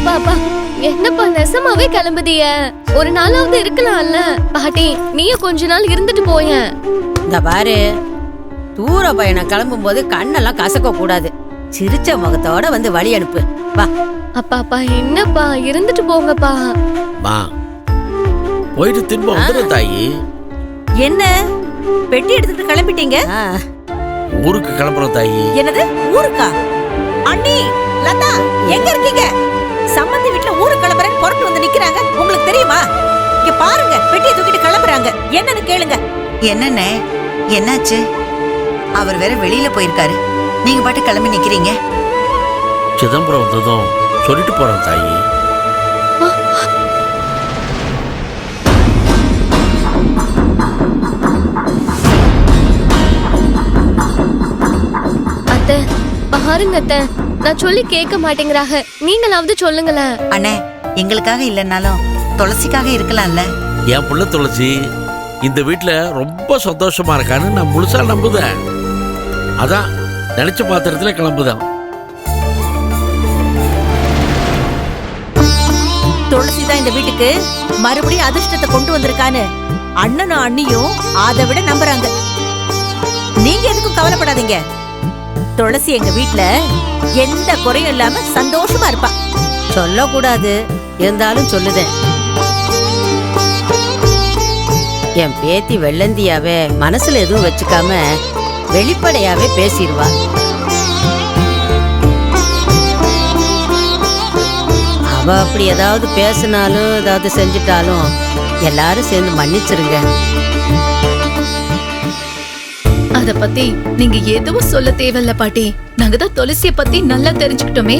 அப்பா அப்பா என்னப்பா நெசமாவே கிளம்புதிய? ஒரு நாளாவது இருக்கலாம்ல. பாட்டி நீயே கொஞ்ச நாள் இருந்துட்டு போயேன். இந்த பாரு, தூர பயணம் கிளம்பும் போது கண்ணெல்லாம் கசக்க கூடாது. சிரிச்ச முகத்தோட வந்து வழி அனுப்பு. வா. அப்பா அப்பா என்னப்பா இருந்துட்டு போங்கப்பா. மா போயிட்டு திரும்ப வந்துடும் தாயி. என்ன பெட்டி எடுத்துட்டு கிளம்பிட்டீங்க? ஊருக்கு கிளம்புறோம் தாயி. என்னது ஊருக்கா? அண்ணி லதா எங்க இருக்கீங்க? சம்பந்தி வீட்டுல ஊருக்கு கிளம்புறேன்னு புறப்பட்டு வந்து நிக்கிறாங்க. உங்களுக்கு தெரியுமா? இங்க பாருங்க, பெட்டியை தூக்கிட்டு கிளம்புறாங்க. என்னன்னு கேளுங்க. என்னண்ணே, என்னாச்சு? அவர் வேற வெளியில போயிருக்காரு, நீங்க பாட்டு கிளம்பி நிக்கிறீங்க. சிதம்பரம் வந்ததும் சொல்லிட்டு போறேன் தாயி. அத்தை பாருங்க அத்தை, நான் சொல்லி கேட்க மாட்டேங்கிறாங்க. நீங்களாவது சொல்லுங்களேன். அண்ணே, எங்களுக்காக இல்லைன்னாலும் துளசிக்காக இருக்கலாம்ல. என் புள்ள துளசி இந்த வீட்டுல ரொம்ப சந்தோஷமா இருக்கான்னு நான் முழுசா நம்புதேன். அதான் நினைச்ச பாத்திரத்துல கிளம்புதான். துளசி தான் இந்த வீட்டுக்கு மறுபடியும் அதிர்ஷ்டத்தை கொண்டு வந்திருக்கான்னு அண்ணனும் அண்ணியும் அதை விட நம்புறாங்க. நீங்க எதுக்கும் கவலைப்படாதீங்க. துளசி எங்க வீட்டுல எந்த குறையும் இல்லாம சந்தோஷமா இருப்பா. சொல்லக்கூடாது, இருந்தாலும் சொல்லுதேன். என் பேத்தி வெள்ளந்தியாவே மனசுல எதுவும் வச்சுக்காம வெளிப்படையாவே பேசிடுவா. அவ அப்படி ஏதாவது பேசினாலும் ஏதாவது செஞ்சிட்டாலும் எல்லாரும் சேர்ந்து மன்னிச்சிருங்க. அத பத்தி நீங்க எதுவும் சொல்ல தேவையில்ல பாட்டி. நாங்க தான் துளசிய பத்தி நல்லா தெரிஞ்சுக்கிட்டோமே.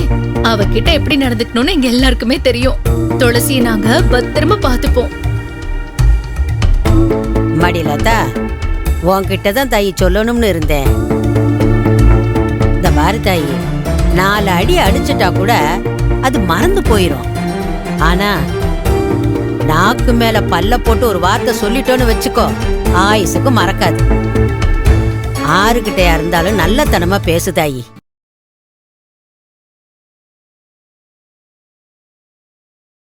அவகிட்ட எப்படி நடந்துக்கணும்னு எங்க எல்லாருக்குமே தெரியும். துளசியை நாங்க பத்திரமா பாத்துப்போம். மடிலதா, உன்கிட்ட தான் தாயி சொல்லணும்னு இருந்தேன். இந்த பாரு தாயி, 4 அடி அடிச்சுட்டா கூட அது மறந்து போயிரும். ஆனா நாக்கு மேல பல்ல போட்டு ஒரு வார்த்தை சொல்லிட்டோன்னு வச்சுக்கோ, ஆயுசுக்கு மறக்காது. ஆறுகிட்டையா இருந்தாலும் நல்லத்தனமா பேசுதாயி.